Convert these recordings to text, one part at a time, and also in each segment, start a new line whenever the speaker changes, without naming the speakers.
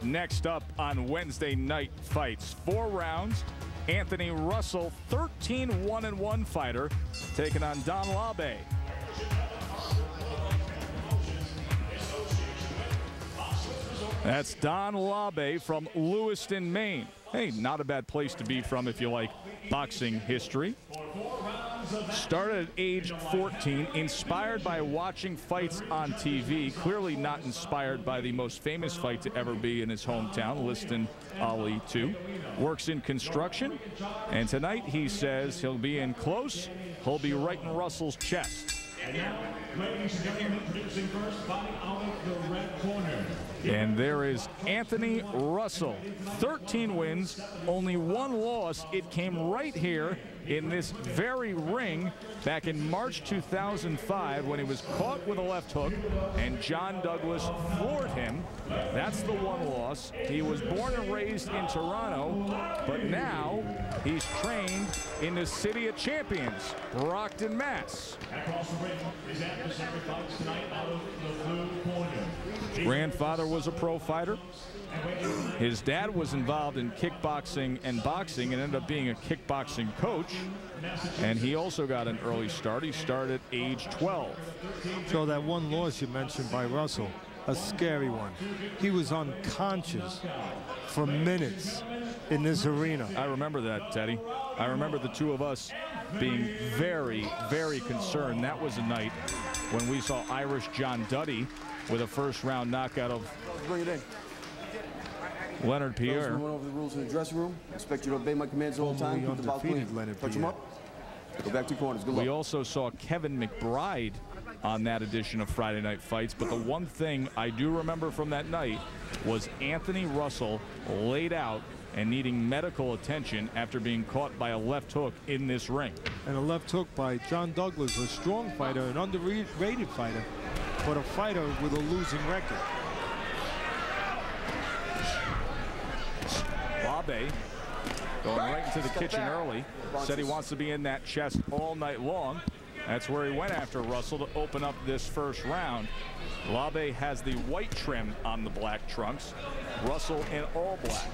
fights next up on Wednesday night fights. 4 rounds. Anthony Russell, 13-1-1 fighter, taking on Don Labbe. That's Don Labbe from Lewiston, Maine. Hey, not a bad place to be from if you like boxing history. Started at age 14, inspired by watching fights on TV. Clearly not inspired by the most famous fight to ever be in his hometown, Liston Ali 2. Works in construction, and tonight he says he'll be in close. He'll be right in Russell's chest.
And now, ladies and gentlemen, producing first, fighting out of the red corner.
And there is Anthony Russell. 13 wins, only 1 loss. It came right here in this very ring back in March 2005 when he was caught with a left hook and John Douglas floored him. That's the 1 loss. He was born and raised in Toronto, but now he's trained in the City of Champions, Brockton, Mass.
Across the ring is adversary fights tonight out of the blue corner.
Grandfather was a pro fighter. His dad was involved in kickboxing and boxing and ended up being a kickboxing coach. And he also got an early start. He started at age 12.
So that 1 loss you mentioned by Russell, a scary one. He was unconscious for minutes in this arena.
I remember that, Teddy. I remember the 2 of us being very, very concerned. That was a night when we saw Irish John Duddy with a first-round knockout of
Bring it in.
Leonard Pierre.
We went over the rules in the dressing room. I expect you to obey my commands all the time. Keep the ball clean. Touch him up. Go back to corners. Good luck.
We also saw Kevin McBride on that edition of Friday Night Fights. But the one thing I do remember from that night was Anthony Russell laid out and needing medical attention after being caught by a left hook in this ring.
And a left hook by John Douglas, a strong fighter, an underrated fighter, but a fighter with a losing record.
Labbe going right into the kitchen early. Said he wants to be in that chest all night long. That's where he went after Russell to open up this first round. Labbe has the white trim on the black trunks. Russell in all black.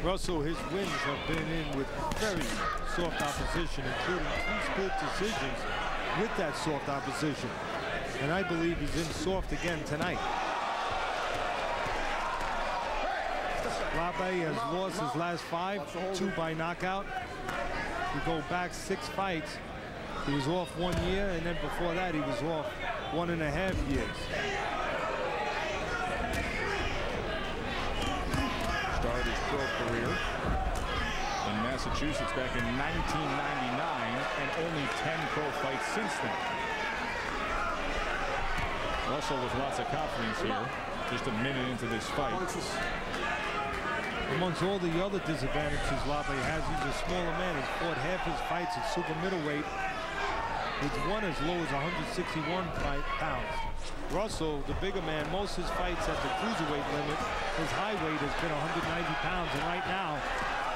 Russell, his wins have been in with very soft opposition, including 3 split decisions with that soft opposition. And I believe he's in soft again tonight. Labbe has lost his last 5, 2 by knockout. We go back 6 fights. He was off 1 year, and then before that he was off 1.5 years.
Started his pro career in Massachusetts back in 1999 and only 10 pro fights since then. Russell with lots of confidence here, just a minute into this fight.
Amongst all the other disadvantages Labbe has, he's a smaller man. He's fought half his fights at super middleweight. He's won as low as 161 pounds. Russell, the bigger man, most of his fights at the cruiserweight limit, his high weight has been 190 pounds, and right now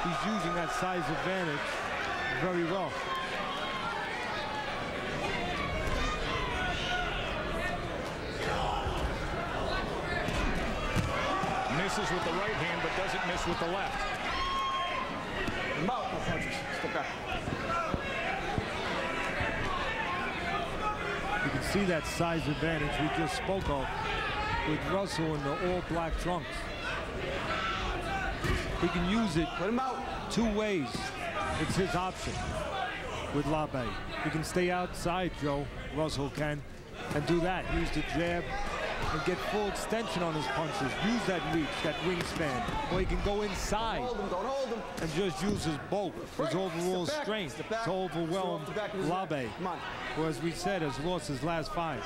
he's using that size advantage very well.
Misses with the right hand, but doesn't miss with the left.
Bout. No punches. Step back.
You can see that size advantage we just spoke of with Russell in the all black trunks. He can use it 2 ways. It's his option with Labbe. He can stay outside, Joe, Russell can, and do that. Use the jab and get full extension on his punches. Use that reach, that wingspan. Or he can go inside and just use his bulk, his overall strength to overwhelm Labbe. Or as we said, has lost his last 5.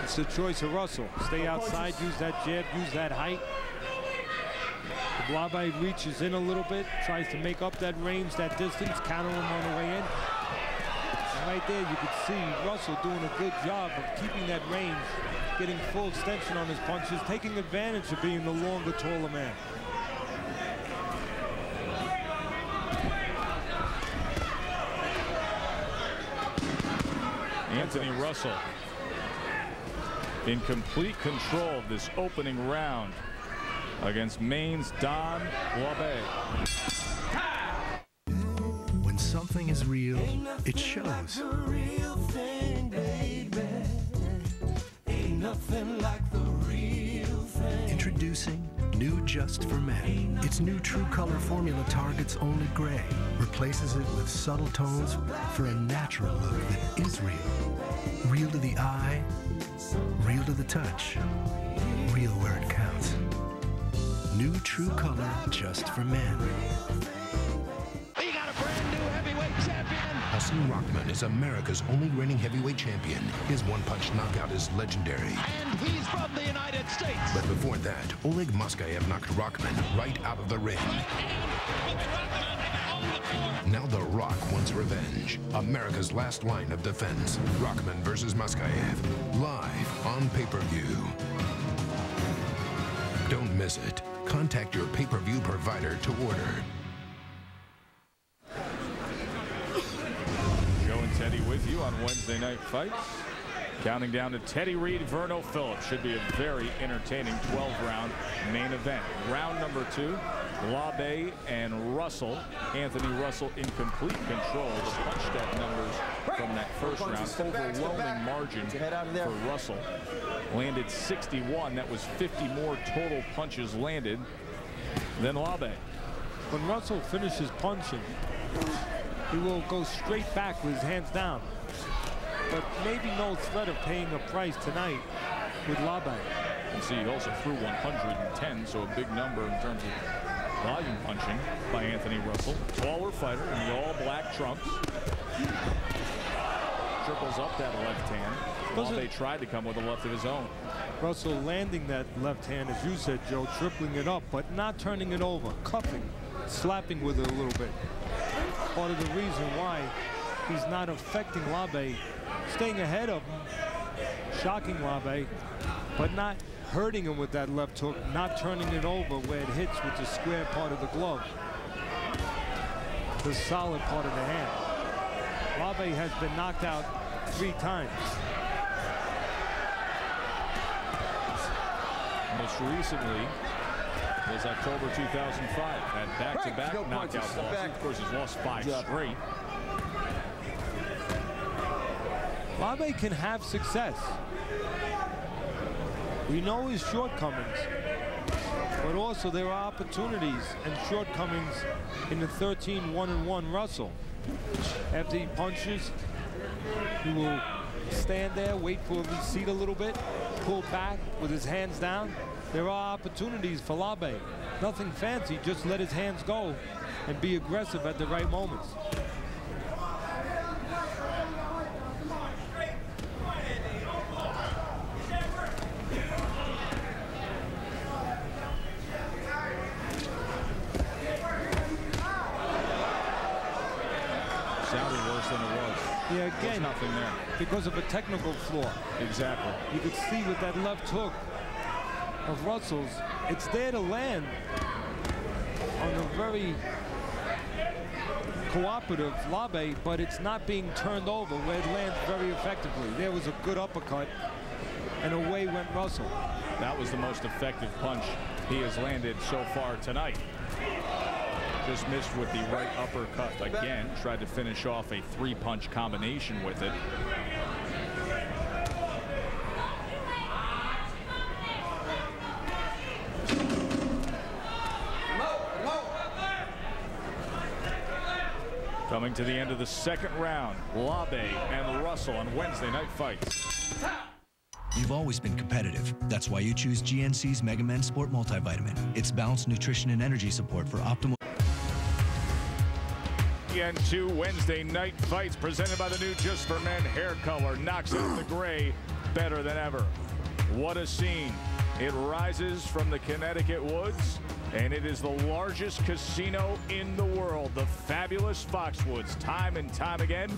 It's the choice of Russell. Stay outside, use that jab, use that height. If Labbe reaches in a little bit, tries to make up that range, that distance, counter him on the way in. And right there, you could see Russell doing a good job of keeping that range, getting full extension on his punches, taking advantage of being the longer, taller man.
Anthony Russell in complete control of this opening round against Maine's Don Labbe.
When something is real, it shows. Introducing new Just for Men. Its new True Color formula targets only gray, replaces it with subtle tones for a natural look that is real. Real to the eye, real to the touch, real where it counts. New True Color Just for Men.
We got a brand new heavyweight champion.
Hasim Rahman is America's only reigning heavyweight champion. His one-punch knockout is legendary.
And he's from the United States.
But before that, Oleg Moskayev knocked Rahman right out of the ring. Now The Rock wants revenge. America's last line of defense. Rahman versus Moskayev. Live on pay-per-view. Don't miss it. Contact your pay-per-view provider to order.
Joe and Teddy with you on Wednesday Night Fights. Counting down to Teddy Reed, Verno Phillips. Should be a very entertaining 12-round main event. Round number 2, Labbe and Russell. Anthony Russell in complete control. The punch step numbers from that first round. Overwhelming margin for Russell. Landed 61. That was 50 more total punches landed than Labbe.
When Russell finishes punching, he will go straight back with his hands down. But maybe no threat of paying a price tonight with Labbe.
And see, he also threw 110, so a big number in terms of volume punching by Anthony Russell. Taller fighter in the all-black trunks. Triples up that left hand. Labbe tried to come with a left of his own.
Russell landing that left hand, as you said, Joe, tripling it up, but not turning it over, cuffing, slapping with it a little bit. Part of the reason why he's not affecting Labbe, staying ahead of him, shocking Labbe, but not hurting him with that left hook, not turning it over where it hits with the square part of the glove, the solid part of the hand. Labbe has been knocked out 3 times.
Most recently was October 2005. Had back-to-back knockout losses. Of course, he's lost 5 straight.
Labbe can have success. We know his shortcomings, but also there are opportunities and shortcomings in the 13-1-1 Russell. After he punches, he will stand there, wait for his seat a little bit, pull back with his hands down. There are opportunities for Labbe. Nothing fancy, just let his hands go and be aggressive at the right moments.
Sounded worse than it was.
Yeah, again,
there's nothing there.
Because of a technical flaw.
Exactly.
You could see with that left hook of Russell's, it's there to land on a very cooperative Labbe, but it's not being turned over where it lands very effectively. There was a good uppercut, and away went Russell.
That was the most effective punch he has landed so far tonight. Just missed with the right uppercut again. Tried to finish off a 3-punch combination with it. Coming to the end of the second round, Labbe and Russell on Wednesday Night Fights.
You've always been competitive. That's why you choose GNC's Mega Men Sport Multivitamin. It's balanced nutrition and energy support for optimal.
And 2 Wednesday Night Fights presented by the new Just for Men hair color. Knocks out the gray better than ever. What a scene. It rises from the Connecticut woods, and it is the largest casino in the world, the fabulous Foxwoods. Time and time again,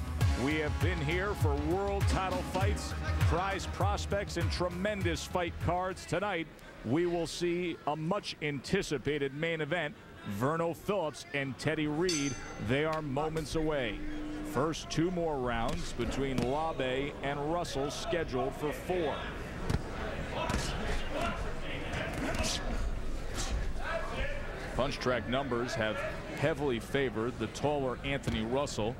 we have been here for world title fights, prize prospects, and tremendous fight cards. Tonight, we will see a much anticipated main event. Verno Phillips and Teddy Reed, they are moments away. First 2 more rounds between Labbe and Russell scheduled for 4. Punch track numbers have heavily favored the taller Anthony Russell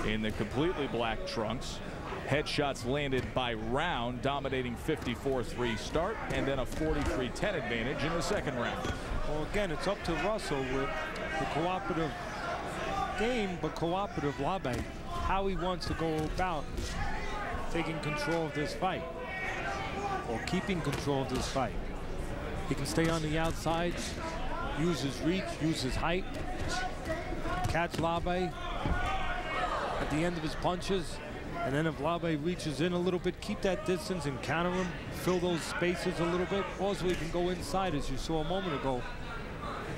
in the completely black trunks. Headshots landed by round, dominating 54-3 start, and then a 43-10 advantage in the second round.
Well, again, it's up to Russell with the cooperative game, but cooperative Labbe, how he wants to go about taking control of this fight, or keeping control of this fight. He can stay on the outside, use his reach, use his height, catch Labbe at the end of his punches, and then if Labbe reaches in a little bit, keep that distance and counter him, fill those spaces a little bit. Also, he can go inside, as you saw a moment ago.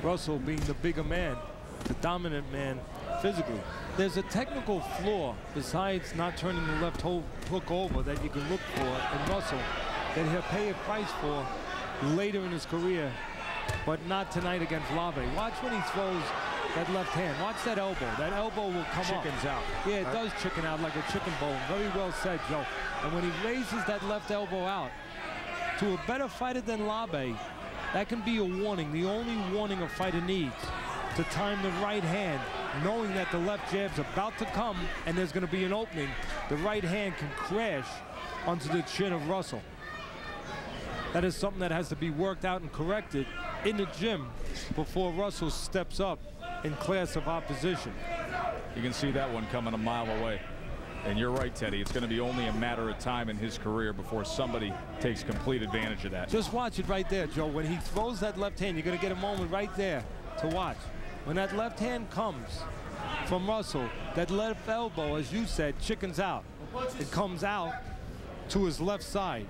Russell being the bigger man, the dominant man physically. There's a technical flaw besides not turning the left hook over that you can look for in Russell that he'll pay a price for later in his career, but not tonight against Labbe. Watch when he throws that left hand. Watch that elbow. That elbow will come up.
Chickens out.
Yeah, it does chicken out like a chicken bone. Very well said, Joe. And when he raises that left elbow out, to a better fighter than Labbe, that can be a warning. The only warning a fighter needs to time the right hand, knowing that the left jab's about to come and there's going to be an opening. The right hand can crash onto the chin of Russell. That is something that has to be worked out and corrected in the gym before Russell steps up in class of opposition.
You can see that one coming a mile away. And you're right, Teddy. It's going to be only a matter of time in his career before somebody takes complete advantage of that.
Just watch it right there, Joe. When he throws that left hand, you're going to get a moment right there to watch. When that left hand comes from Russell, that left elbow, as you said, chickens out. It comes out to his left side.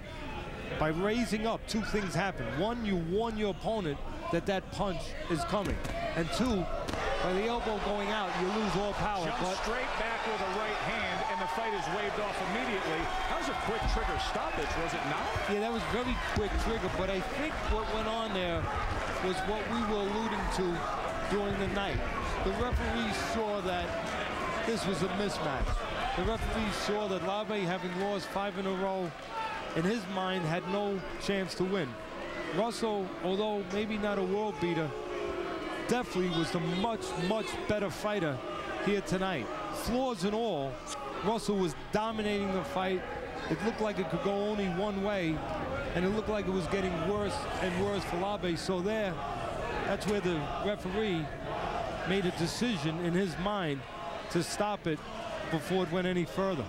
By raising up, 2 things happen. 1, you warn your opponent that that punch is coming. And 2, by the elbow going out, you lose all power.
Jumps straight back with a right hand, and the fight is waved off immediately. That was a quick trigger stoppage, was it not?
Yeah, that was very quick trigger, but I think what went on there was what we were alluding to during the night. The referee saw that this was a mismatch. The referee saw that Labbe, having lost 5 in a row, in his mind had no chance to win. Russell, although maybe not a world beater, definitely was the much better fighter here tonight. Flaws and all, Russell was dominating the fight. It looked like it could go only one way, and it looked like it was getting worse and worse for Labbe. So that's where the referee made a decision in his mind to stop it before it went any further.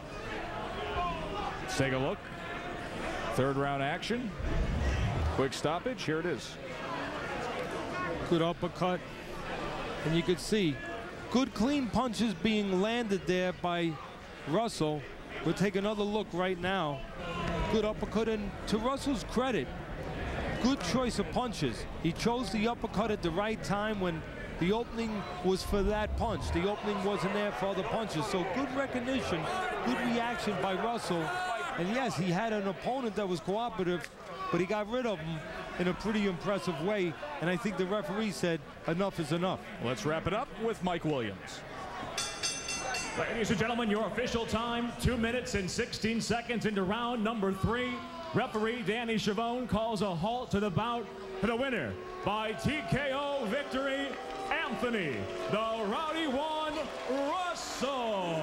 Let's take a look. 3rd round action. Quick stoppage. Here it is.
Good uppercut. And you could see good clean punches being landed there by Russell. We'll take another look right now. Good uppercut, and to Russell's credit, good choice of punches. He chose the uppercut at the right time when the opening was for that punch. The opening wasn't there for other punches. So good recognition, good reaction by Russell. And yes, he had an opponent that was cooperative, but he got rid of him in a pretty impressive way. And I think the referee said enough is enough.
Let's wrap it up with Mike Williams.
Ladies and gentlemen, your official time, 2 minutes and 16 seconds into round number 3. Referee Danny Chavone calls a halt to the bout. For the winner by TKO victory, Anthony the Rowdy One Russell.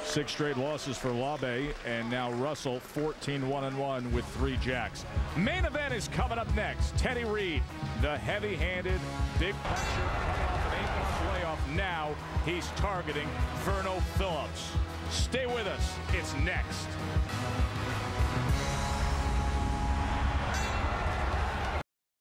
6 straight losses for Labbe, and now Russell 14-1-1 with 3 jacks. Main event is coming up next. Teddy Reed, the heavy-handed, big puncher, coming off an 8-1 playoff. Now he's targeting Verno Phillips. Stay with us. It's next.